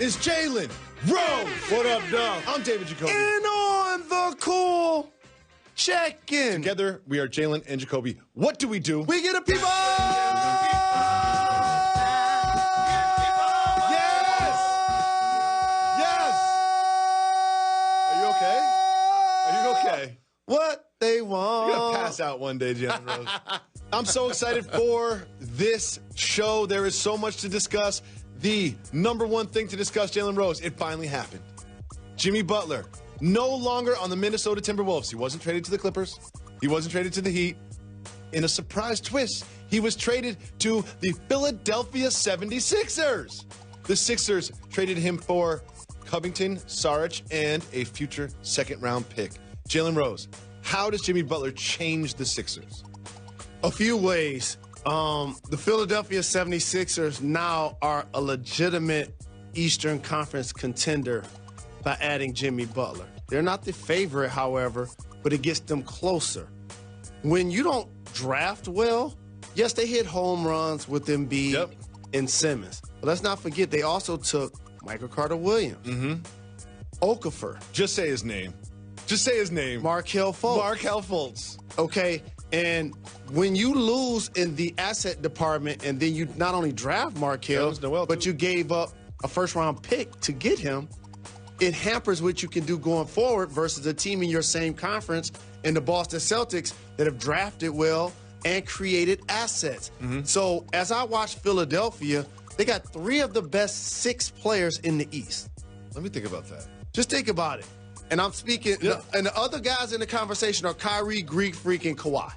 is Jalen Rose. What up, Doug? I'm David Jacoby. And on the cool check-in. Together, we are Jalen and Jacoby. What do? We get a people. Yes! Yes! Are you okay? Are you okay? What they want. You're going to pass out one day, Jalen Rose. I'm so excited for this show. There is so much to discuss. The number one thing to discuss, Jalen Rose, it finally happened. Jimmy Butler, no longer on the Minnesota Timberwolves. He wasn't traded to the Clippers. He wasn't traded to the Heat. In a surprise twist, he was traded to the Philadelphia 76ers. The Sixers traded him for Covington, Saric, and a future second-round pick. Jalen Rose, how does Jimmy Butler change the Sixers? A few ways. The Philadelphia 76ers now are a legitimate Eastern Conference contender by adding Jimmy Butler. They're not the favorite, however, but it gets them closer. When you don't draft well, yes, they hit home runs with Embiid and Simmons. But let's not forget, they also took Michael Carter-Williams, Okafor. Just say his name. Just say his name. Markelle Fultz. Markelle Fultz. Okay, and when you lose in the asset department and then you not only draft Markelle, but you gave up a first-round pick to get him, it hampers what you can do going forward versus a team in your same conference and the Boston Celtics that have drafted well and created assets. So as I watch Philadelphia, they got 3 of the best 6 players in the East. Let me think about that. Just think about it. And I'm speaking, and the other guys in the conversation are Kyrie, Greek Freak, and Kawhi.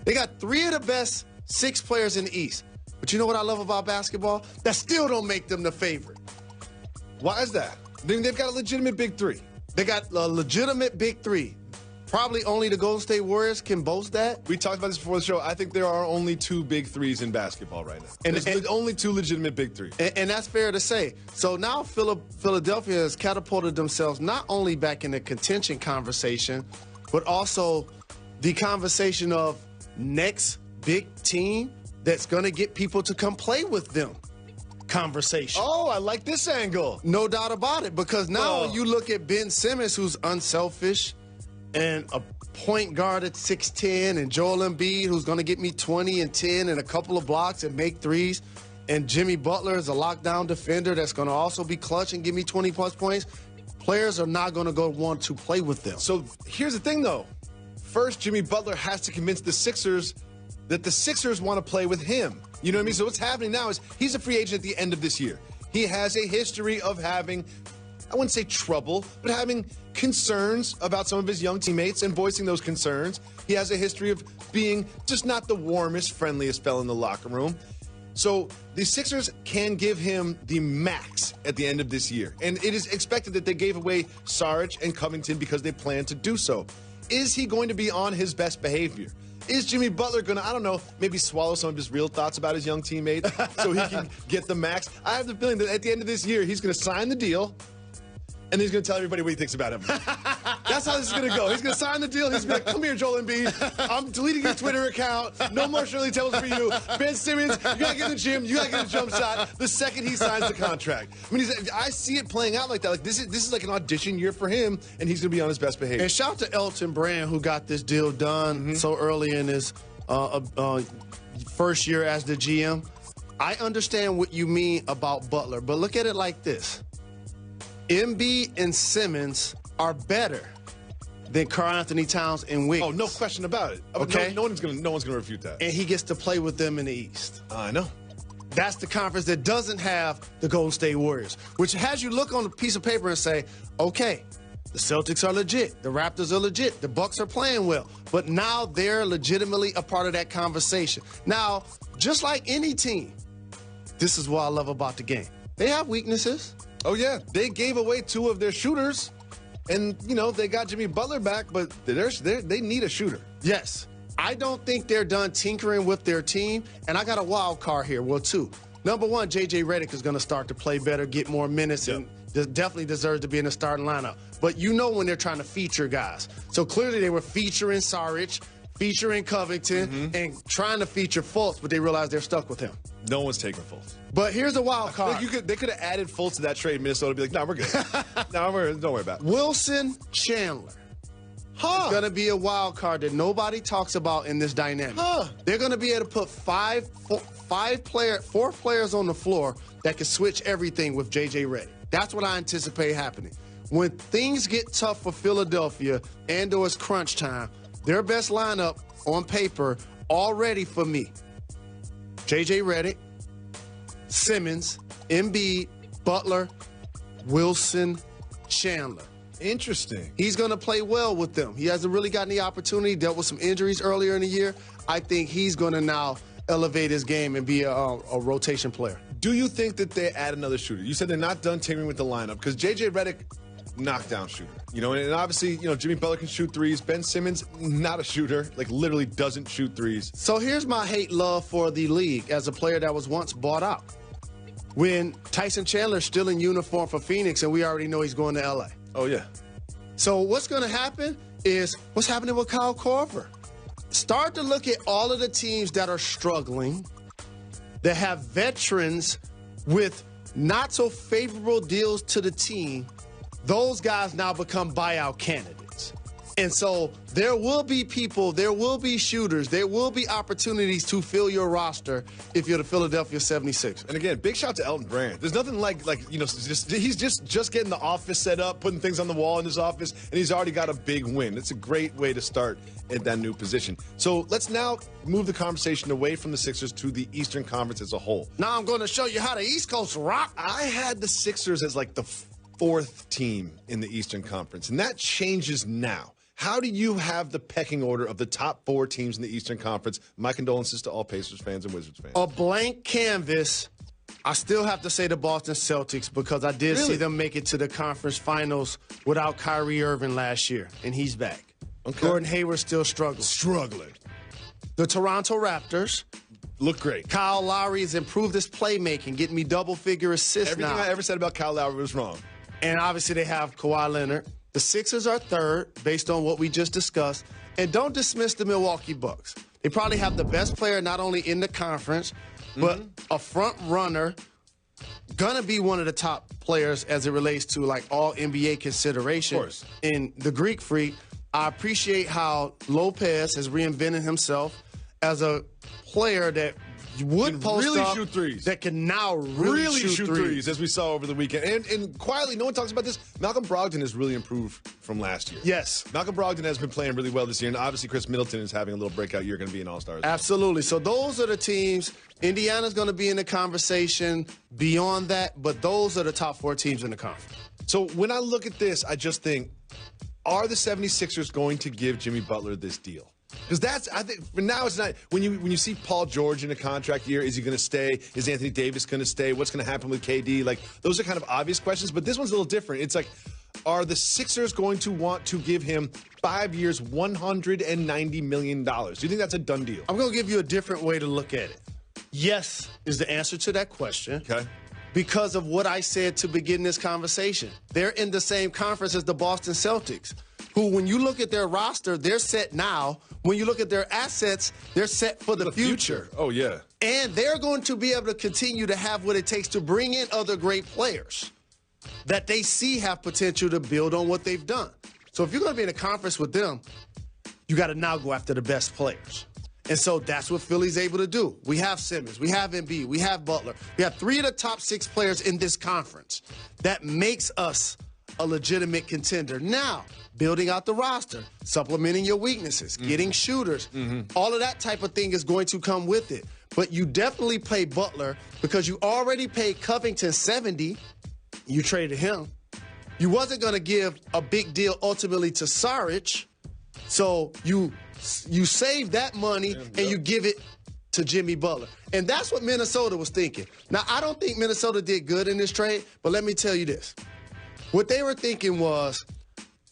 They got 3 of the best 6 players in the East. But you know what I love about basketball? That still don't make them the favorite. Why is that? They've got a legitimate big 3. They got a legitimate big 3. Probably only the Golden State Warriors can boast that. We talked about this before the show. I think there are only 2 big 3s in basketball right now. And only 2 legitimate big 3s. And that's fair to say. So now Philadelphia has catapulted themselves not only back in the contention conversation, but also the conversation of next big team that's going to get people to come play with them conversation. Oh, I like this angle. No doubt about it, because now you look at Ben Simmons, who's unselfish, and a point guard at 6'10", and Joel Embiid, who's going to get me 20 and 10 and a couple of blocks and make threes, and Jimmy Butler is a lockdown defender that's going to also be clutch and give me 20-plus points. Players are not going to want to play with them. So here's the thing, though. First, Jimmy Butler has to convince the Sixers that the Sixers want to play with him. You know what I mean? So what's happening now is he's a free agent at the end of this year. He has a history of having, I wouldn't say trouble, but having concerns about some of his young teammates and voicing those concerns. He has a history of being just not the warmest, friendliest fella in the locker room. So the Sixers can give him the max at the end of this year. And it is expected that they gave away Saric and Covington because they plan to do so. Is he going to be on his best behavior? Is Jimmy Butler going to, I don't know, maybe swallow some of his real thoughts about his young teammates so he can get the max? I have the feeling that at the end of this year, he's going to sign the deal, and he's going to tell everybody what he thinks about him. That's how this is going to go. He's going to sign the deal. He's going to be like, come here, Joel Embiid. I'm deleting your Twitter account. No more Shirley Temple for you. Ben Simmons, you got to get in the gym. You got to get a jump shot the second he signs the contract. I mean, I see it playing out like that. Like this is like an audition year for him, and he's going to be on his best behavior. And shout to Elton Brand, who got this deal done so early in his first year as the GM. I understand what you mean about Butler, but look at it like this. Embiid and Simmons are better than Karl Anthony Towns and Wiggins. Oh, no question about it. Okay, no one's gonna refute that. And he gets to play with them in the East. I know. That's the conference that doesn't have the Golden State Warriors, which has you look on a piece of paper and say, okay, the Celtics are legit, the Raptors are legit, the Bucks are playing well, but now they're legitimately a part of that conversation. Now, just like any team, this is what I love about the game. They have weaknesses. Oh, yeah. They gave away 2 of their shooters, and, you know, they got Jimmy Butler back, but they need a shooter. Yes. I don't think they're done tinkering with their team, and I got a wild card here. Well, 2. Number 1, J.J. Redick is going to start to play better, get more minutes, and definitely deserves to be in the starting lineup. But you know when they're trying to feature guys. So clearly they were featuring Saric, featuring Covington and trying to feature Fultz, but they realize they're stuck with him. No one's taking Fultz. But here's a wild card. Like they could have added Fultz to that trade in Minnesota and be like, no, we're good. Don't worry about it. Wilson Chandler. It's going to be a wild card that nobody talks about in this dynamic. They're going to be able to put four players on the floor that can switch everything with J.J. Redick. That's what I anticipate happening. When things get tough for Philadelphia and or it's crunch time, their best lineup on paper already for me, J.J. Redick, Simmons, Embiid, Butler, Wilson, Chandler. Interesting. He's going to play well with them. He hasn't really gotten the opportunity, dealt with some injuries earlier in the year. I think he's going to now elevate his game and be a rotation player. Do you think that they add another shooter? You said they're not done tinkering with the lineup because J.J. Redick, knockdown shooter. You know, and obviously, you know, Jimmy Butler can shoot threes. Ben Simmons, not a shooter, like literally doesn't shoot threes. So here's my hate-love for the league as a player that was once bought out. When Tyson Chandler's still in uniform for Phoenix and we already know he's going to L.A. Oh, yeah. So what's going to happen is what's happening with Kyle Korver. Start to look at all of the teams that are struggling, that have veterans with not so favorable deals to the team. Those guys now become buyout candidates. And so there will be people, there will be shooters, there will be opportunities to fill your roster if you're the Philadelphia 76ers. And again, big shout to Elton Brand. There's nothing like you know, he's just getting the office set up, putting things on the wall in his office, and he's already got a big win. It's a great way to start in that new position. So let's now move the conversation away from the Sixers to the Eastern Conference as a whole. Now I'm going to show you how the East Coast rock. I had the Sixers as like the fourth team in the Eastern Conference, and that changes now. How do you have the pecking order of the top four teams in the Eastern Conference? My condolences to all Pacers fans and Wizards fans. A blank canvas. I still have to say the Boston Celtics because I did see them make it to the conference finals without Kyrie Irving last year, and he's back. Okay. Gordon Hayward's still struggling. The Toronto Raptors look great. Kyle Lowry has improved his playmaking, getting me double-figure assists Everything now. I ever said about Kyle Lowry was wrong. And obviously they have Kawhi Leonard. The Sixers are third based on what we just discussed. And don't dismiss the Milwaukee Bucks. They probably have the best player not only in the conference, but a front runner, gonna be one of the top players as it relates to like all NBA consideration. Of course. In the Greek Freak, I appreciate how Lopez has reinvented himself as a player that would post really up, shoot threes. that can now really shoot threes, as we saw over the weekend. And quietly, no one talks about this. Malcolm Brogdon has really improved from last year. Yes. Malcolm Brogdon has been playing really well this year, and obviously Chris Middleton is having a little breakout year, going to be an all-star. Absolutely. So those are the teams. Indiana's going to be in the conversation beyond that, but those are the top four teams in the conference. So when I look at this, I just think, are the 76ers going to give Jimmy Butler this deal? Because that's, I think, for now it's not. When you see Paul George in a contract year, is he going to stay? Is Anthony Davis going to stay? What's going to happen with KD? Like, those are kind of obvious questions, but this one's a little different. It's like, are the Sixers going to want to give him 5 years, $190 million? Do you think that's a done deal? I'm going to give you a different way to look at it. Yes is the answer to that question. Okay. Because of what I said to begin this conversation. They're in the same conference as the Boston Celtics, who, when you look at their roster, they're set now. When you look at their assets, they're set for the future. Oh, yeah. And they're going to be able to continue to have what it takes to bring in other great players that they see have potential to build on what they've done. So if you're going to be in a conference with them, you got to now go after the best players. And so that's what Philly's able to do. We have Simmons, we have Embiid, we have Butler. We have three of the top six players in this conference. That makes us a legitimate contender. Now, building out the roster, supplementing your weaknesses, getting shooters, all of that type of thing is going to come with it. But you definitely pay Butler because you already paid Covington $70. You traded him. You wasn't going to give a big deal ultimately to Saric. So you save that money and you give it to Jimmy Butler. And that's what Minnesota was thinking. Now, I don't think Minnesota did good in this trade, but let me tell you this. What they were thinking was,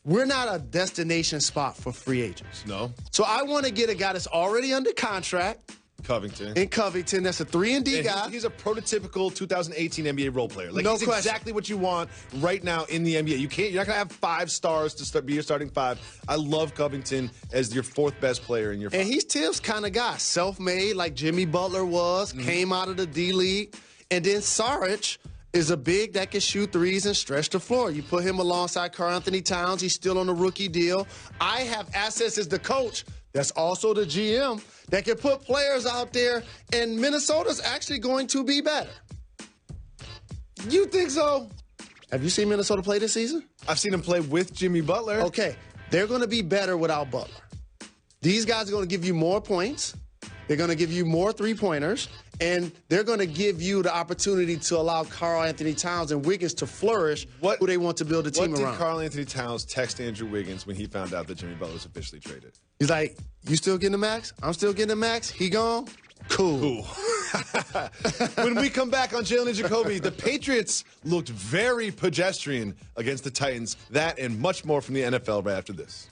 we're not a destination spot for free agents. No. So I want to get a guy that's already under contract, Covington. In Covington, that's a 3-and-D guy. He's a prototypical 2018 NBA role player. Like, No he's question. exactly what you want right now in the NBA. You're not gonna have 5 stars to be your starting 5. I love Covington as your 4th best player in your 5. And he's Tibbs kind of guy, self-made like Jimmy Butler was, came out of the D-League. And then Saric is a big that can shoot threes and stretch the floor. You put him alongside Karl Anthony Towns. He's still on a rookie deal. I have assets as the coach. That's also the GM that can put players out there, and Minnesota's actually going to be better. You think so? Have you seen Minnesota play this season? I've seen him play with Jimmy Butler. Okay, they're going to be better without Butler. These guys are going to give you more points. They're going to give you more three-pointers, and they're going to give you the opportunity to allow Karl Anthony Towns and Wiggins to flourish who they want to build a team around. What did Karl Anthony Towns text Andrew Wiggins when he found out that Jimmy Butler was officially traded? He's like, you still getting the max? I'm still getting the max? He gone? Cool. When we come back on Jalen and Jacoby, the Patriots looked very pedestrian against the Titans. That and much more from the NFL right after this.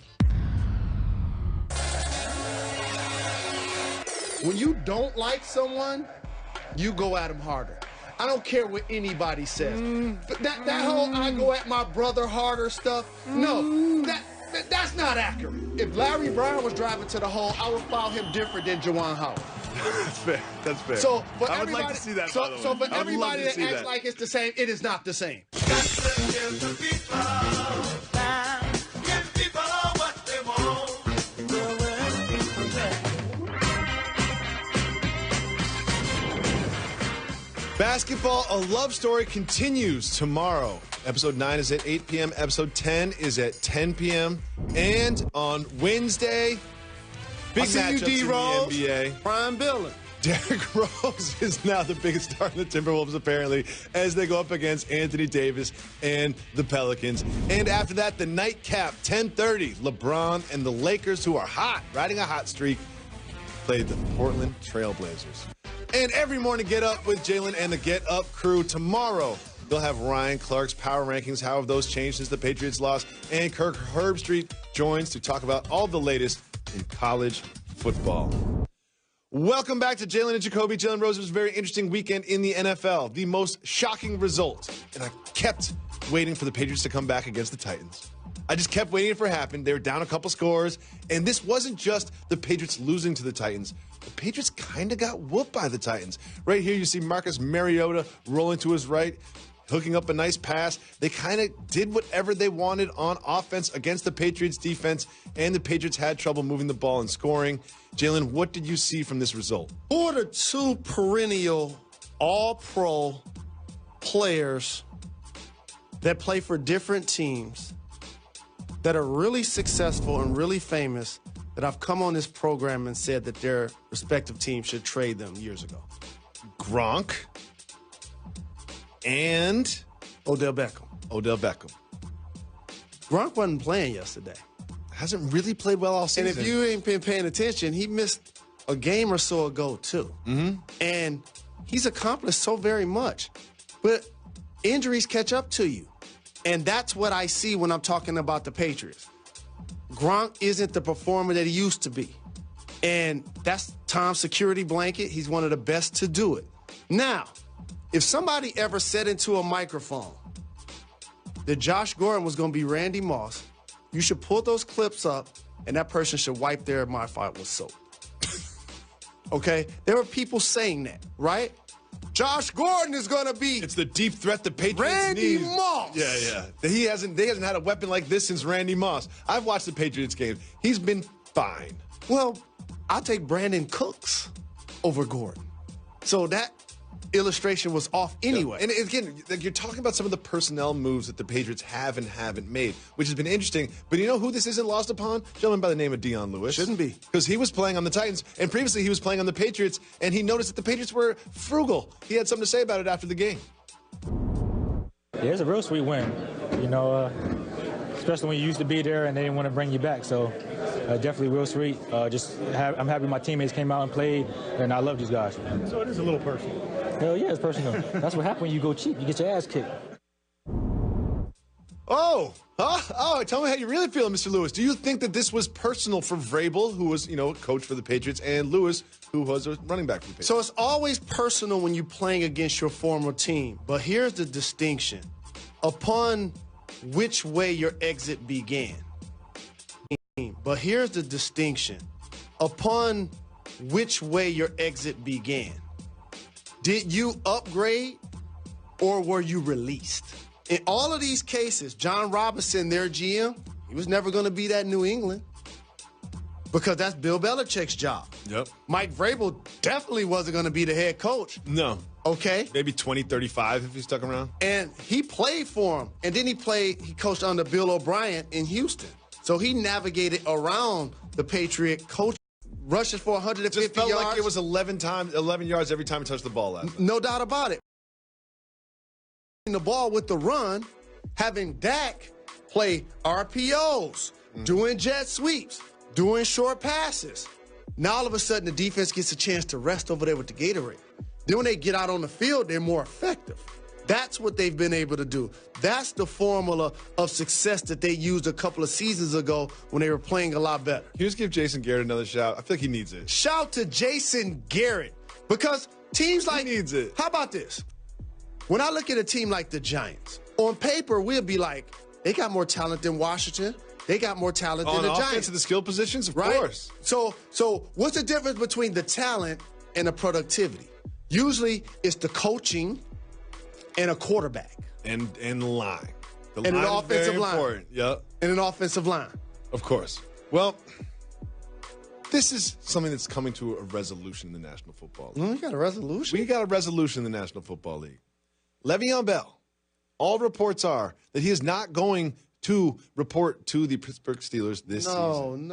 When you don't like someone, you go at them harder. I don't care what anybody says. But that whole I go at my brother harder stuff, no, that's not accurate. If Larry Brown was driving to the hole, I would file him different than Juwan Howard. That's fair. That's fair. So for I would like to see that, by the way. So for I would everybody love to that see acts like it's the same, it is not the same. Basketball, A Love Story continues tomorrow. Episode 9 is at 8 p.m. Episode 10 is at 10 p.m. And on Wednesday, big matchups in the NBA. Prime Billin. Derrick Rose is now the biggest star in the Timberwolves, apparently, as they go up against Anthony Davis and the Pelicans. And after that, the nightcap, 10:30, LeBron and the Lakers, who are hot, riding a hot streak, played the Portland Trailblazers. And every morning, Get Up with Jalen and the Get Up crew. Tomorrow, they'll have Ryan Clark's power rankings. How have those changed since the Patriots lost? And Kirk Herbstreit joins to talk about all the latest in college football. Welcome back to Jalen and Jacoby. Jalen Rose was a very interesting weekend in the NFL. The most shocking result. And I kept waiting for the Patriots to come back against the Titans. I just kept waiting for it to happen. They were down a couple scores. And this wasn't just the Patriots losing to the Titans. The Patriots kind of got whooped by the Titans. Right here, you see Marcus Mariota rolling to his right, hooking up a nice pass. They kind of did whatever they wanted on offense against the Patriots defense, and the Patriots had trouble moving the ball and scoring. Jalen, what did you see from this result? Who are the 2 perennial all-pro players that play for different teams that are really successful and really famous that I've come on this program and said that their respective teams should trade them years ago? Gronk and Odell Beckham. Gronk wasn't playing yesterday. Hasn't really played well all season. And if you ain't been paying attention, he missed a game or so ago, too. And he's accomplished so very much. But injuries catch up to you. And that's what I see when I'm talking about the Patriots. Gronk isn't the performer that he used to be. And that's Tom's security blanket. He's one of the best to do it. Now, if somebody ever said into a microphone that Josh Gordon was going to be Randy Moss, you should pull those clips up, and that person should wipe their mouth out with soap. Okay? There were people saying that, right? Josh Gordon is going to be... It's the deep threat the Patriots Randy need. Moss. Yeah. They hasn't had a weapon like this since Randy Moss. I've watched the Patriots games. He's been fine. Well, I'll take Brandon Cooks over Gordon. So that illustration was off anyway. And again, like, you're talking about some of the personnel moves that the Patriots have and haven't made, which has been interesting. But you know who this isn't lost upon? A gentleman by the name of Dion Lewis. Shouldn't be. Because he was playing on the Titans, and previously he was playing on the Patriots, and he noticed that the Patriots were frugal. He had something to say about it after the game. Yeah, it's a real sweet win, you know, especially when you used to be there and they didn't want to bring you back. So definitely real sweet. I'm happy my teammates came out and played, and I love these guys. So it is a little personal. Hell yeah, it's personal. That's what happens when you go cheap. You get your ass kicked. Tell me how you really feel, Mr. Lewis. Do you think that this was personal for Vrabel, who was, coach for the Patriots, and Lewis, who was a running back for the Patriots? So it's always personal when you're playing against your former team. But here's the distinction. Upon which way your exit began. But here's the distinction. Upon which way your exit began. Did you upgrade or were you released? In all of these cases, John Robinson, their GM, he was never going to be that New England because that's Bill Belichick's job. Yep. Mike Vrabel definitely wasn't going to be the head coach. No. Okay. Maybe 2035 if he stuck around. And he played for him. And then he coached under Bill O'Brien in Houston. So he navigated around the Patriot coach. Rushes for 150 Just felt yards. like it was 11 yards every time he touched the ball last. No doubt about it. The ball with the run, having Dak play RPOs, doing jet sweeps, doing short passes. Now all of a sudden the defense gets a chance to rest over there with the Gatorade. Then when they get out on the field, they're more effective. That's what they've been able to do. That's the formula of success that they used a couple of seasons ago when they were playing a lot better. Can you just give Jason Garrett another shout? I feel like he needs it. Shout to Jason Garrett because teams like... He needs it. How about this? When I look at a team like the Giants, on paper, we'll be like, they got more talent than Washington. They got more talent than the Giants. On offense, the skill positions, of right? course. So what's the difference between the talent and the productivity? Usually it's the coaching and a quarterback. And line. The and line an offensive line. Important. Yep. And an offensive line. Of course. Well, this is something that's coming to a resolution in the National Football League. We got a resolution? We got a resolution in the National Football League. Le'Veon Bell, all reports are that he is not going to report to the Pittsburgh Steelers this season.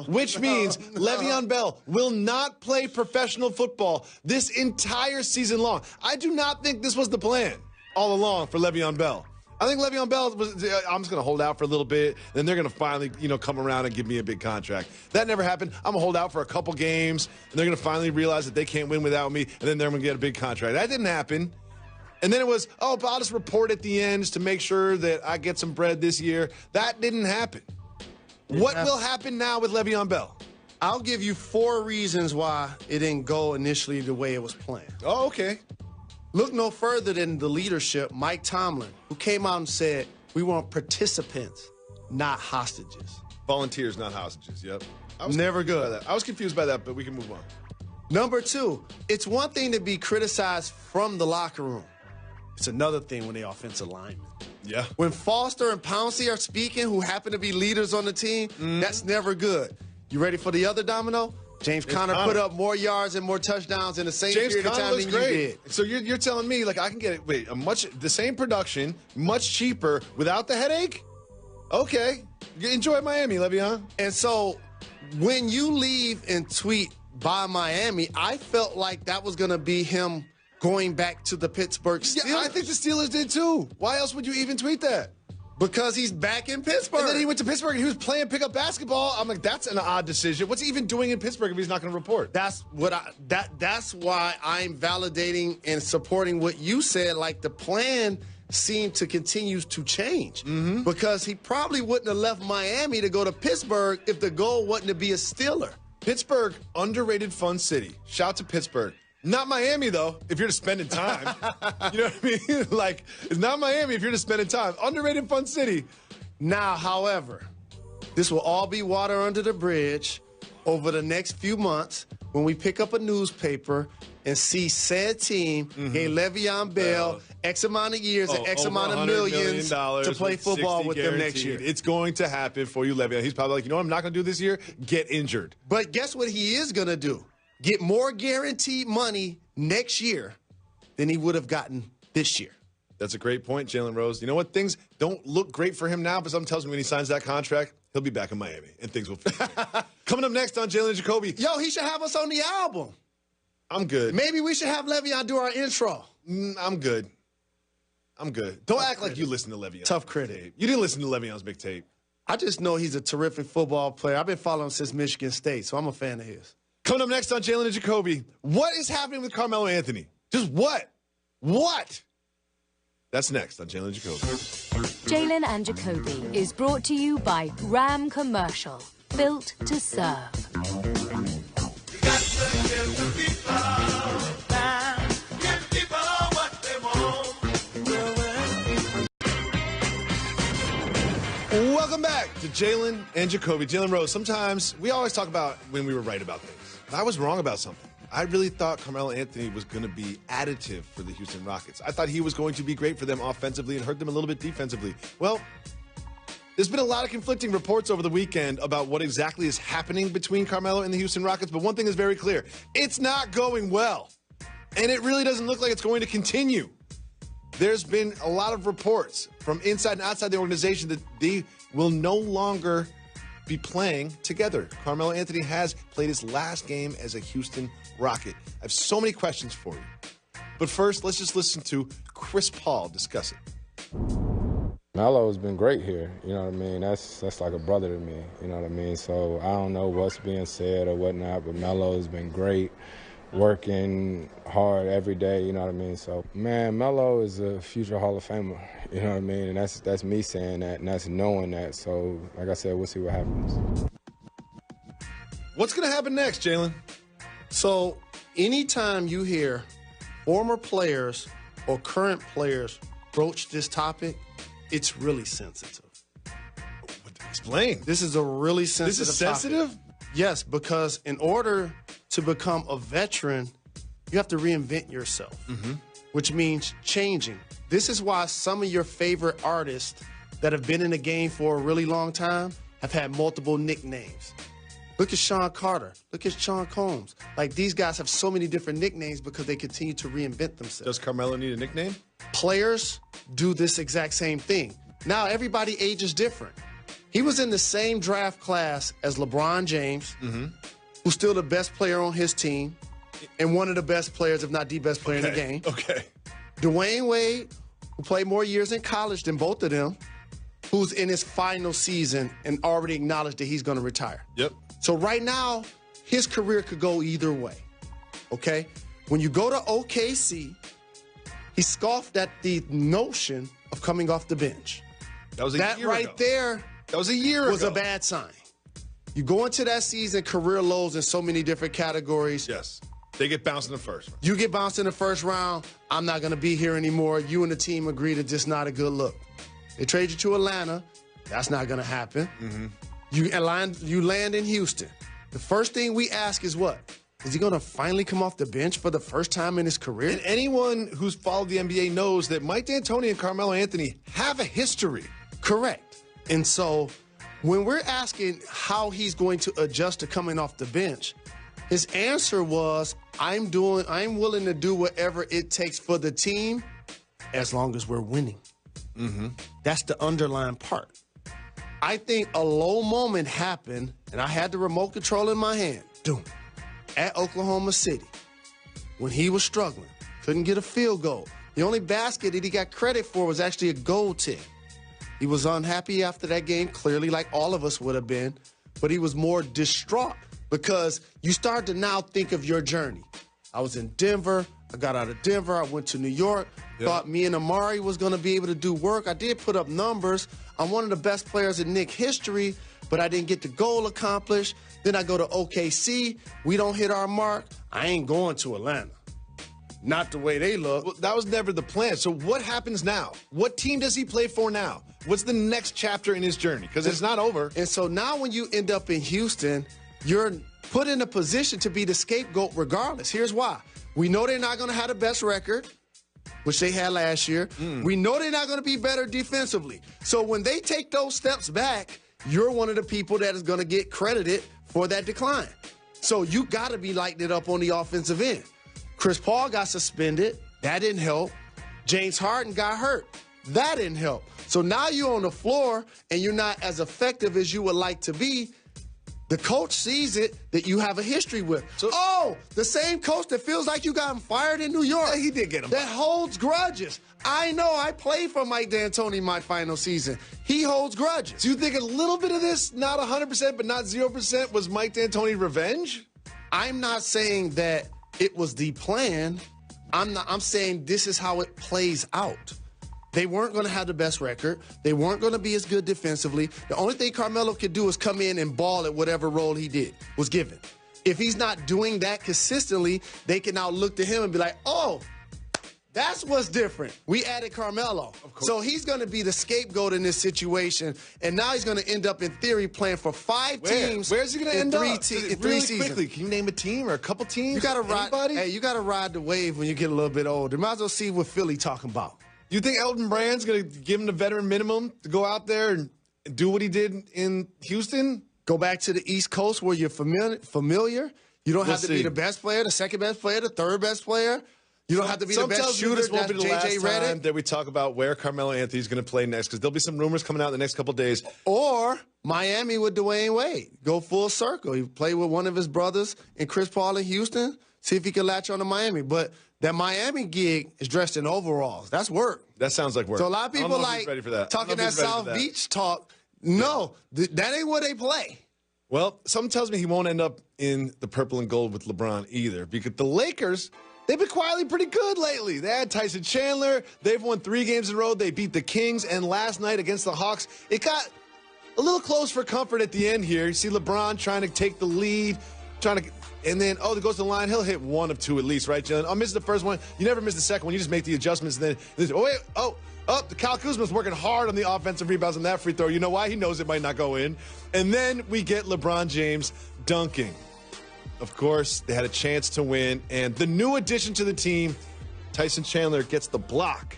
Which means Le'Veon Bell will not play professional football this entire season long. I do not think this was the plan all along for Le'Veon Bell. I think Le'Veon Bell was, I'm just going to hold out for a little bit, then they're going to finally, come around and give me a big contract. That never happened. I'm going to hold out for a couple games, and they're going to finally realize that they can't win without me, and then they're going to get a big contract. That didn't happen. And then it was, but I'll just report at the end just to make sure that I get some bread this year. That didn't happen. What will happen now with Le'Veon Bell? I'll give you 4 reasons why it didn't go initially the way it was planned. Oh, okay. Look no further than the leadership, Mike Tomlin, who came out and said, we want participants, not hostages. Volunteers, not hostages, yep. Never good. I was confused by that, but we can move on. Number 2, it's one thing to be criticized from the locker room. It's another thing when they offensive linemen. Yeah. When Foster and Pouncey are speaking, who happen to be leaders on the team, that's never good. You ready for the other domino? James Conner put up more yards and more touchdowns in the same period of time than you did. So you're telling me, like, I can get the same production, much cheaper, without the headache? Okay. Enjoy Miami, Le'Veon. And so when you leave and tweet by Miami, I felt like that was going to be him going back to the Pittsburgh Steelers. Yeah, I think the Steelers did too. Why else would you even tweet that? Because he's back in Pittsburgh. And then he went to Pittsburgh and he was playing pickup basketball. I'm like, that's an odd decision. What's he even doing in Pittsburgh if he's not going to report? That's why I'm validating and supporting what you said. Like, the plan seemed to continue to change. Because he probably wouldn't have left Miami to go to Pittsburgh if the goal wasn't to be a Steeler. Pittsburgh, underrated fun city. Shout to Pittsburgh. Not Miami, though, if you're just spending time. You know what I mean? Like, it's not Miami if you're just spending time. Underrated fun city. Now, however, this will all be water under the bridge over the next few months when we pick up a newspaper and see said team gave Le'Veon Bell X amount of years and X amount of millions to play football with them next year. It's going to happen for you, Le'Veon. He's probably like, you know what I'm not going to do this year? Get injured. But guess what he is going to do? Get more guaranteed money next year than he would have gotten this year. That's a great point, Jalen Rose. You know what? Things don't look great for him now, but something tells me when he signs that contract, he'll be back in Miami, and things will fix it. Coming up next on Jalen Jacoby. Yo, he should have us on the album. I'm good. Maybe we should have Le'Veon do our intro. I'm good. Don't act like you listen to Le'Veon. Tough critic. You didn't listen to Le'Veon's mixtape. I just know he's a terrific football player. I've been following him since Michigan State, so I'm a fan of his. Coming up next on Jalen and Jacoby, what is happening with Carmelo Anthony? Just what? What? That's next on Jalen and Jacoby. Jalen and Jacoby is brought to you by Ram Commercial, built to serve. Welcome back to Jalen and Jacoby. Jalen Rose, sometimes we always talk about when we were right about things. I was wrong about something. I really thought Carmelo Anthony was going to be additive for the Houston Rockets. I thought he was going to be great for them offensively and hurt them a little bit defensively. Well, there's been a lot of conflicting reports over the weekend about what exactly is happening between Carmelo and the Houston Rockets, but one thing is very clear. It's not going well, and it really doesn't look like it's going to continue. There's been a lot of reports from inside and outside the organization that they will no longer be playing together. Carmelo Anthony has played his last game as a Houston Rocket. I have so many questions for you. But first, let's just listen to Chris Paul discuss it. Melo's been great here, you know what I mean? That's like a brother to me, you know what I mean? So I don't know what's being said or whatnot, but Melo's been great, working hard every day, you know what I mean? So, man, Melo is a future Hall of Famer, you know what I mean? And that's me saying that, and that's knowing that. So, like I said, we'll see what happens. What's going to happen next, Jalen? So anytime you hear former players or current players broach this topic, it's really sensitive. Explain. This is a really sensitive This is sensitive? topic. Yes, because in order to become a veteran, you have to reinvent yourself, which means changing. This is why some of your favorite artists that have been in the game for a really long time have had multiple nicknames. Look at Sean Carter. Look at Sean Combs. Like, these guys have so many different nicknames because they continue to reinvent themselves. Does Carmelo need a nickname? Players do this exact same thing. Now, everybody ages different. He was in the same draft class as LeBron James, who's still the best player on his team, and one of the best players, if not the best player in the game. Okay. Dwayne Wade, who played more years in college than both of them, who's in his final season and already acknowledged that he's going to retire. Yep. So right now, his career could go either way, okay? When you go to OKC, he scoffed at the notion of coming off the bench. That was a year ago. That right there That was a year was ago. a bad sign. You go into that season, career lows in so many different categories. Yes. They get bounced in the first round. You get bounced in the first round, I'm not going to be here anymore. You and the team agree that this is not a good look. They trade you to Atlanta. That's not going to happen. You land in Houston. The first thing we ask is what? Is he going to finally come off the bench for the first time in his career? And anyone who's followed the NBA knows that Mike D'Antoni and Carmelo Anthony have a history. Correct. And so when we're asking how he's going to adjust to coming off the bench, his answer was, I'm willing to do whatever it takes for the team as long as we're winning. That's the underlying part. I think a low moment happened, and I had the remote control in my hand, at Oklahoma City, when he was struggling, couldn't get a field goal. The only basket that he got credit for was actually a goal tip. He was unhappy after that game, clearly, like all of us would have been, but he was more distraught because you start to now think of your journey. I was in Denver. I got out of Denver. I went to New York. Thought me and Amari was going to be able to do work. I did put up numbers. I'm one of the best players in Knicks history, but I didn't get the goal accomplished. Then I go to OKC. We don't hit our mark. I ain't going to Atlanta. Not the way they look. Well, that was never the plan. So what happens now? What team does he play for now? What's the next chapter in his journey? Because it's not over. And so now when you end up in Houston, you're put in a position to be the scapegoat regardless. Here's why. We know they're not going to have the best record, which they had last year. We know they're not going to be better defensively. So when they take those steps back, you're one of the people that is going to get credited for that decline. So you got to be lighting it up on the offensive end. Chris Paul got suspended. That didn't help. James Harden got hurt. That didn't help. So now you're on the floor and you're not as effective as you would like to be. The coach sees it that you have a history with. So, the same coach that feels like you got him fired in New York. Yeah, he did get him That fired. holds grudges. I know. I played for Mike D'Antoni my final season. He holds grudges. Do you think a little bit of this, not 100%, but not 0%, was Mike D'Antoni revenge? I'm not saying that it was the plan. I'm saying this is how it plays out. They weren't going to have the best record. They weren't going to be as good defensively. The only thing Carmelo could do is come in and ball at whatever role he was given. If he's not doing that consistently, they can now look to him and be like, oh, that's what's different. We added Carmelo. So he's going to be the scapegoat in this situation, and now he's going to end up, in theory, playing for 5 teams. Where's he going to end up? In 3 seasons. Quickly, can you name a team or a couple teams? You got to ride. Anybody? Hey, you got to ride the wave when you get a little bit older. Might as well see what Philly talking about. You think Elton Brand's going to give him the veteran minimum to go out there and do what he did in Houston? Go back to the East Coast where you're familiar. You don't have to be the best player, the second best player, the third best player. You don't have to be the best shooter. This won't be the last JJ time that we talk about where Carmelo Anthony's going to play next, because there'll be some rumors coming out in the next couple of days. Or Miami with Dwayne Wade. Go full circle. He played with one of his brothers and Chris Paul in Houston. See if he can latch on to Miami. But that Miami gig is dressed in overalls. That's work. That sounds like work. So a lot of people like talking that South Beach talk. No, that ain't where they play. Well, something tells me he won't end up in the purple and gold with LeBron either, because the Lakers, they've been quietly pretty good lately. They had Tyson Chandler. They've won 3 games in a row. They beat the Kings, and last night against the Hawks, it got a little close for comfort at the end here. You see LeBron trying to take the lead, and then, it goes to the line. He'll hit 1 of 2 at least, right, Jalen? Miss the first one. You never miss the second one. You just make the adjustments, and then, the Kyle Kuzma's working hard on the offensive rebounds on that free throw. You know why? He knows it might not go in. And then we get LeBron James dunking. Of course, they had a chance to win, and the new addition to the team, Tyson Chandler, gets the block.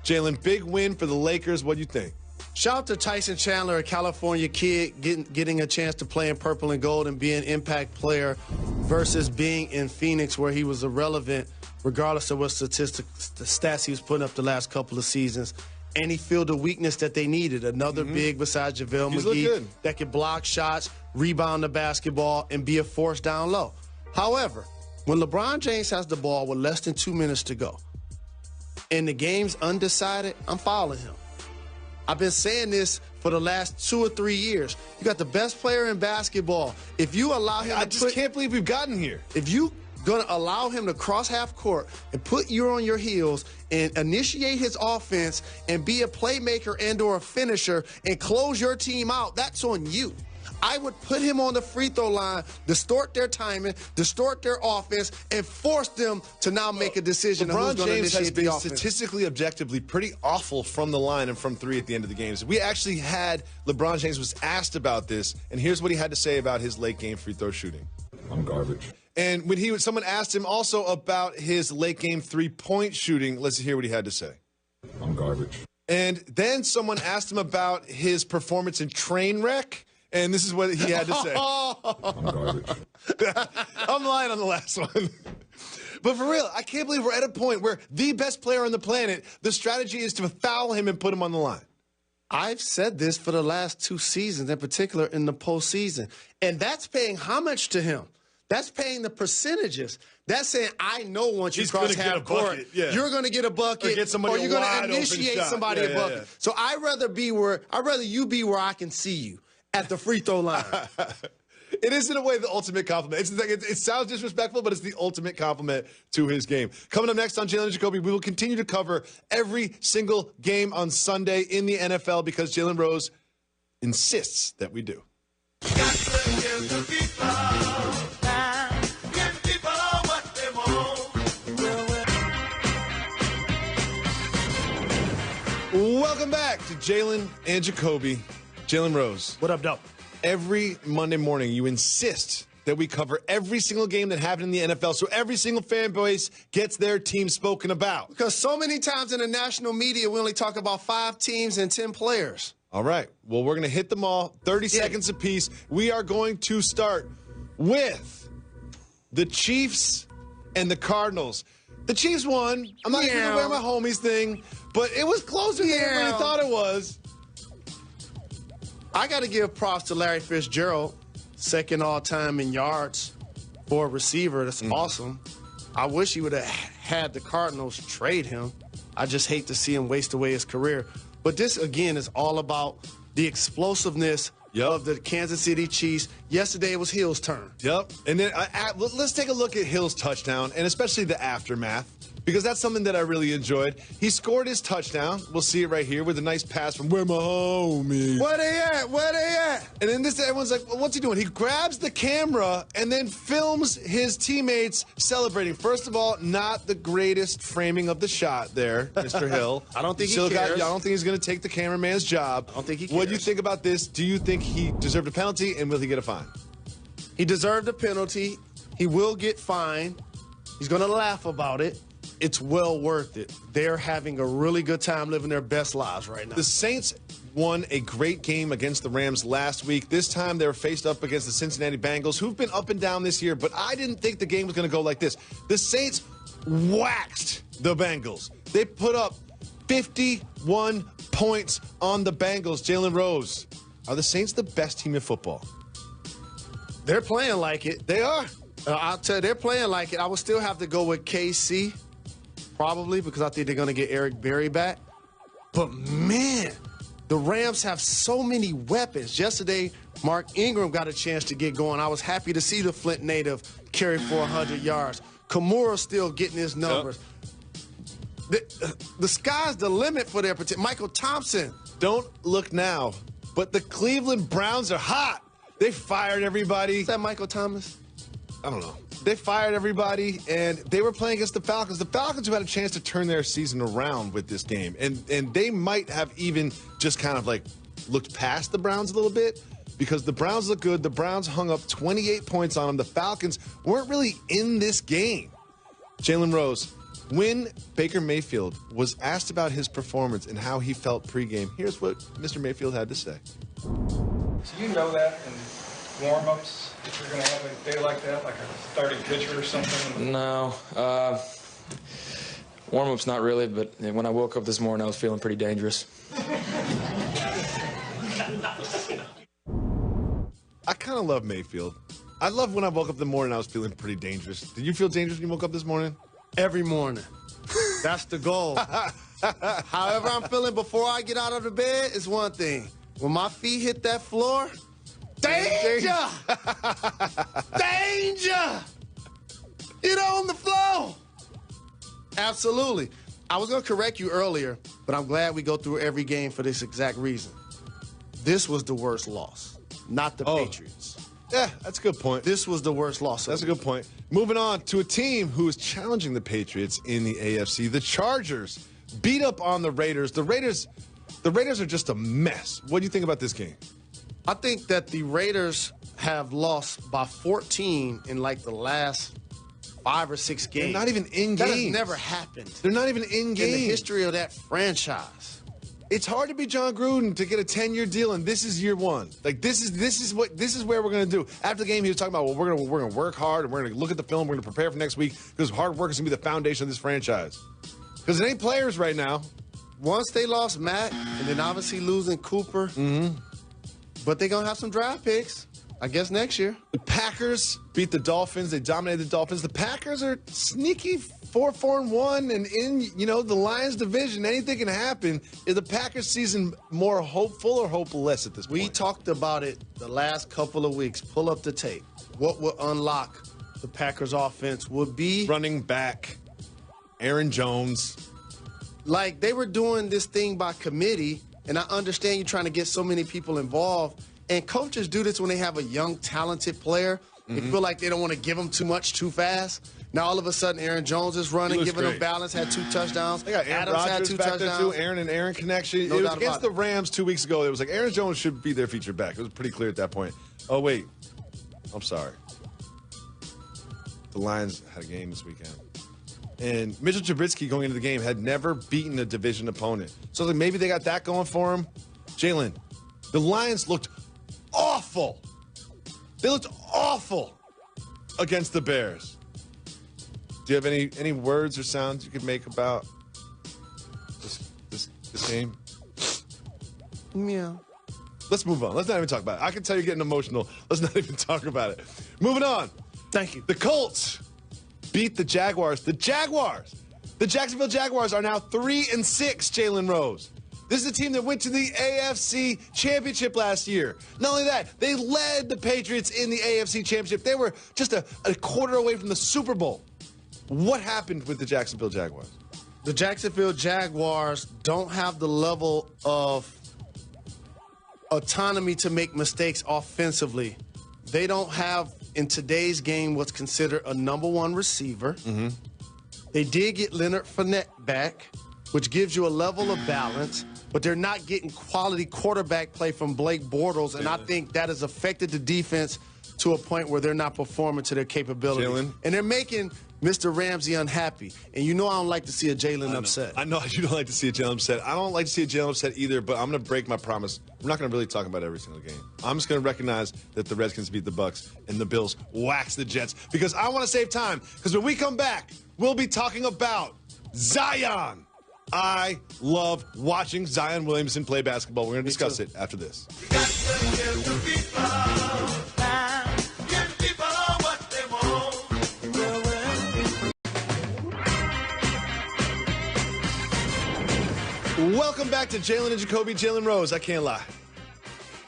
Jalen, big win for the Lakers. What do you think? Shout out to Tyson Chandler, a California kid, getting a chance to play in purple and gold and be an impact player versus being in Phoenix where he was irrelevant regardless of what the stats he was putting up the last couple of seasons. And he filled the weakness that they needed. Another big besides JaVale McGee that could block shots, rebound the basketball, and be a force down low. However, when LeBron James has the ball with less than 2 minutes to go and the game's undecided, I'm fouling him. I've been saying this for the last 2 or 3 years. You got the best player in basketball. If you allow him I can't believe we've gotten here. If you going to allow him to cross half court and put you on your heels and initiate his offense and be a playmaker and or a finisher and close your team out, that's on you. I would put him on the free throw line, distort their timing, distort their offense, and force them to now make a decision. LeBron who's going James to has been the offense. statistically, objectively pretty awful from the line and from 3 at the end of the games. We actually had LeBron James was asked about this, and here's what he had to say about his late game free throw shooting. I'm garbage. And when someone asked him also about his late game 3-point shooting, let's hear what he had to say. I'm garbage. And then someone asked him about his performance in Trainwreck, and this is what he had to say. I'm garbage. I'm lying on the last one. But for real, I can't believe we're at a point where the best player on the planet, the strategy is to foul him and put him on the line. I've said this for the last 2 seasons, in particular in the postseason. And that's paying homage to him. That's paying the percentages. That's saying, I know once you cross half court, you're going to get a bucket, or you're going to initiate somebody a bucket. So I'd rather you be where I can see you at the free throw line. It is, in a way, the ultimate compliment. It sounds disrespectful, but it's the ultimate compliment to his game. Coming up next on Jalen Jacoby, we will continue to cover every single game on Sunday in the NFL because Jalen Rose insists that we do. Welcome back to Jalen and Jacoby. Jalen Rose. What up, Dope? Every Monday morning, you insist that we cover every single game that happened in the NFL so every single fan base gets their team spoken about. Because so many times in the national media, we only talk about 5 teams and 10 players. All right. Well, we're going to hit them all, 30 seconds apiece. We are going to start with the Chiefs and the Cardinals. The Chiefs won. I'm not going to wear my homies thing, but it was closer than everybody thought it was. I got to give props to Larry Fitzgerald, second all-time in yards for a receiver. That's awesome. I wish he would have had the Cardinals trade him. I just hate to see him waste away his career. But this, again, is all about the explosiveness of the Kansas City Chiefs. Yesterday, it was Hill's turn. Yep. And then let's take a look at Hill's touchdown, and especially the aftermath. because that's something that I really enjoyed. He scored his touchdown. We'll see it right here with a nice pass from where my homie. Where they at? Where they at? And then everyone's like, well, what's he doing? He grabs the camera and then films his teammates celebrating. First of all, not the greatest framing of the shot there, Mr. Hill. I don't think he cares. I don't think he's going to take the cameraman's job. I don't think he cares. What do you think about this? Do you think he deserved a penalty, and will he get a fine? He deserved a penalty. He will get fined. He's going to laugh about it. It's well worth it. They're having a really good time living their best lives right now. The Saints won a great game against the Rams last week. This time they were faced up against the Cincinnati Bengals, who've been up and down this year, but I didn't think the game was going to go like this. The Saints waxed the Bengals. They put up 51 points on the Bengals. Jalen Rose, are the Saints the best team in football? They're playing like it. They are. I'll tell you, they're playing like it. I would still have to go with KC, probably, because I think they're going to get Eric Berry back. But, man, the Rams have so many weapons. Yesterday, Mark Ingram got a chance to get going. I was happy to see the Flint native carry for 100 yards. Kamura's still getting his numbers. Yep. The sky's the limit for their potential. Michael Thompson. Don't look now, but the Cleveland Browns are hot. They fired everybody. Is that Michael Thomas? I don't know. They fired everybody, and they were playing against the Falcons. The Falcons who had a chance to turn their season around with this game, and they might have even just kind of like looked past the Browns a little bit because the Browns look good. The Browns hung up 28 points on them. The Falcons weren't really in this game. Jalen Rose, when Baker Mayfield was asked about his performance and how he felt pregame, here's what Mr. Mayfield had to say. So you know that in warm-ups, if you're going to have a day like that, like a starting pitcher or something? No. Warm-ups not really, but when I woke up this morning, I was feeling pretty dangerous. I kind of love Mayfield. I love when I woke up in the morning, I was feeling pretty dangerous. Did you feel dangerous when you woke up this morning? Every morning. That's the goal. However I'm feeling before I get out of the bed is one thing. When my feet hit that floor, danger! Danger! Get on the floor! Absolutely. I was going to correct you earlier, but I'm glad we go through every game for this exact reason. This was the worst loss, not the Patriots. Yeah, that's a good point. This was the worst loss. That's a good point. Moving on to a team who is challenging the Patriots in the AFC. The Chargers beat up on the Raiders. The Raiders are just a mess. What do you think about this game? I think that the Raiders have lost by 14 in like the last 5 or 6 games. They're not even in games. That has never happened. They're not even in games. In the history of that franchise. It's hard to be John Gruden to get a 10-year deal, and this is year one. Like this is where we're going to do. After the game, he was talking about, well, we're going to work hard, and we're going to look at the film, we're going to prepare for next week because hard work is going to be the foundation of this franchise. Because it ain't players right now. Once they lost Matt, and then obviously losing Cooper, but they're going to have some draft picks, I guess, next year. The Packers beat the Dolphins. They dominated the Dolphins. The Packers are sneaky 4-1, and in, the Lions division, anything can happen. Is the Packers season more hopeful or hopeless at this point? We talked about it the last couple of weeks. Pull up the tape. What would unlock the Packers offense would be running back, Aaron Jones. Like, they were doing this thing by committee, and I understand you're trying to get so many people involved. And coaches do this when they have a young, talented player. They feel like they don't want to give them too much too fast. Now, all of a sudden, Aaron Jones is running, giving them balance, had 2 touchdowns. They got Aaron Adams Rodgers had 2 back touchdowns. there, too. Aaron and Aaron connection. No it was doubt against about the Rams 2 weeks ago. It was like Aaron Jones should be their featured back. It was pretty clear at that point. Oh, wait. I'm sorry. The Lions had a game this weekend. And Mitchell Trubisky going into the game had never beaten a division opponent. So like maybe they got that going for him. Jalen, the Lions looked awful. They looked awful against the Bears. Do you have any words or sounds you could make about this game? Yeah. Let's move on. Let's not even talk about it. I can tell you're getting emotional. Let's not even talk about it. Moving on. Thank you. The Colts beat the Jaguars. The Jacksonville Jaguars are now 3-6, Jalen Rose. This is a team that went to the AFC Championship last year. Not only that, they led the Patriots in the AFC Championship. They were just a quarter away from the Super Bowl. What happened with the Jacksonville Jaguars? The Jacksonville Jaguars don't have the level of autonomy to make mistakes offensively. They don't have, in today's game, what's considered a #1 receiver. They did get Leonard Fournette back, which gives you a level of balance, but they're not getting quality quarterback play from Blake Bortles, and I think that has affected the defense to a point where they're not performing to their capability. Jalen? And they're making Mr. Ramsey unhappy. And you know I don't like to see a Jalen upset. I know you don't like to see a Jalen upset. I don't like to see a Jalen upset either, but I'm going to break my promise. We're not going to really talk about every single game. I'm just going to recognize that the Redskins beat the Bucs and the Bills wax the Jets because I want to save time because when we come back, we'll be talking about Zion. I love watching Zion Williamson play basketball. We're going to discuss it after this. Welcome back to Jalen and Jacoby, Jalen Rose. I can't lie.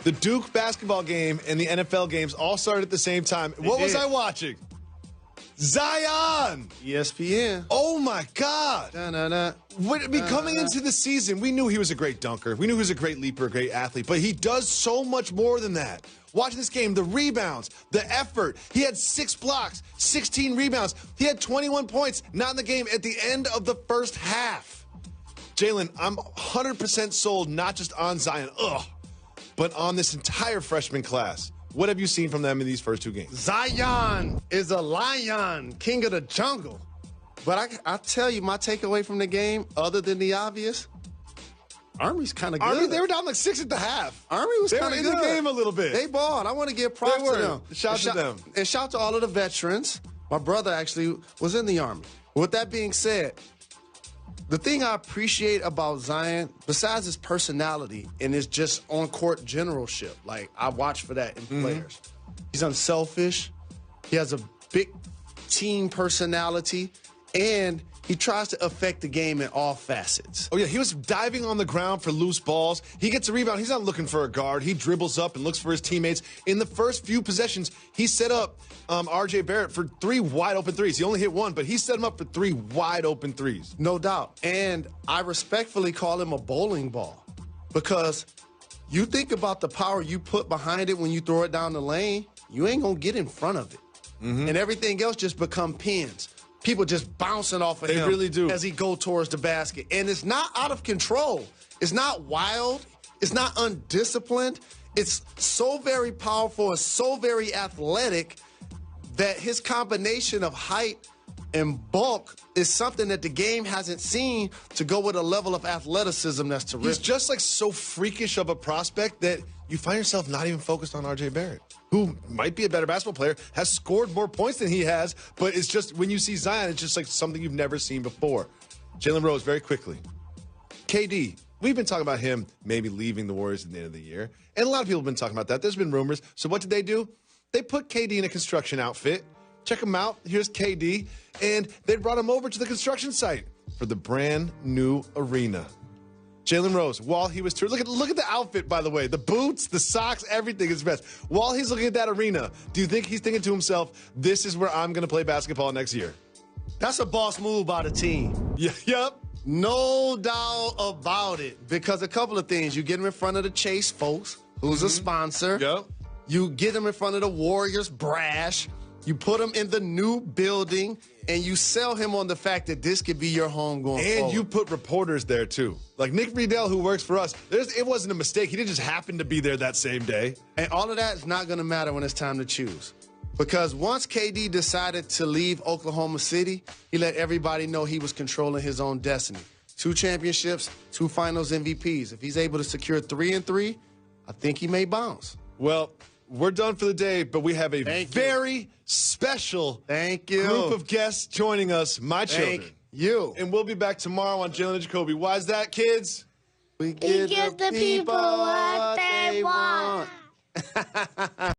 The Duke basketball game and the NFL games all started at the same time. What was I watching? Zion! ESPN. Oh, my God. Coming into the season, we knew he was a great dunker. We knew he was a great leaper, a great athlete. But he does so much more than that. Watching this game, the rebounds, the effort. He had 6 blocks, 16 rebounds. He had 21 points, not in the game, at the end of the first half. Jalen, I'm 100% sold not just on Zion, but on this entire freshman class. What have you seen from them in these first 2 games? Zion is a lion, king of the jungle. But I tell you, my takeaway from the game, other than the obvious, Army's kind of good. Army, they were down like 6 at the half. Army was kind of good. They were in the game a little bit. They balled. I want to give props to them. Shout to them. And shout to all of the veterans. My brother actually was in the Army. With that being said, the thing I appreciate about Zion, besides his personality and his just on-court generalship, like I watch for that in players. He's unselfish. He has a big team personality, and he tries to affect the game in all facets. Oh, yeah, he was diving on the ground for loose balls. He gets a rebound. He's not looking for a guard. He dribbles up and looks for his teammates. In the first few possessions, he set up R.J. Barrett for 3 wide-open threes. He only hit 1, but he set him up for 3 wide-open threes. No doubt. And I respectfully call him a bowling ball because you think about the power you put behind it when you throw it down the lane, you ain't going to get in front of it. And everything else just become pins. People just bouncing off of him. They really do. As he go towards the basket. And it's not out of control. It's not wild. It's not undisciplined. It's so very powerful and so very athletic that his combination of height and bulk is something that the game hasn't seen to go with a level of athleticism that's terrific. He's just like so freakish of a prospect that you find yourself not even focused on R.J. Barrett, who might be a better basketball player, has scored more points than he has, but it's just when you see Zion, it's just like something you've never seen before. Jalen Rose, very quickly. KD, we've been talking about him maybe leaving the Warriors at the end of the year, and a lot of people have been talking about that. There's been rumors. So what did they do? They put KD in a construction outfit. Check him out. Here's KD. And they brought him over to the construction site for the brand new arena. Jalen Rose, while he was touring, look at the outfit, by the way. The boots, the socks, everything is best. While he's looking at that arena, do you think he's thinking to himself, this is where I'm going to play basketball next year? That's a boss move by the team. Yeah, yep. No doubt about it. Because a couple of things. You get him in front of the Chase folks, who's a sponsor. Yep. You get him in front of the Warriors brash. You put him in the new building, and you sell him on the fact that this could be your home going forward. And you put reporters there, too. Like Nick Riedel, who works for us, it wasn't a mistake. He didn't just happen to be there that same day. And all of that is not going to matter when it's time to choose. Because once KD decided to leave Oklahoma City, he let everybody know he was controlling his own destiny. 2 championships, 2 finals MVPs. If he's able to secure 3 and 3, I think he may bounce. Well, we're done for the day, but we have a very special group of guests joining us, my children. Thank you. And we'll be back tomorrow on Jalen and Jacoby. Why is that, kids? We give the people what they want.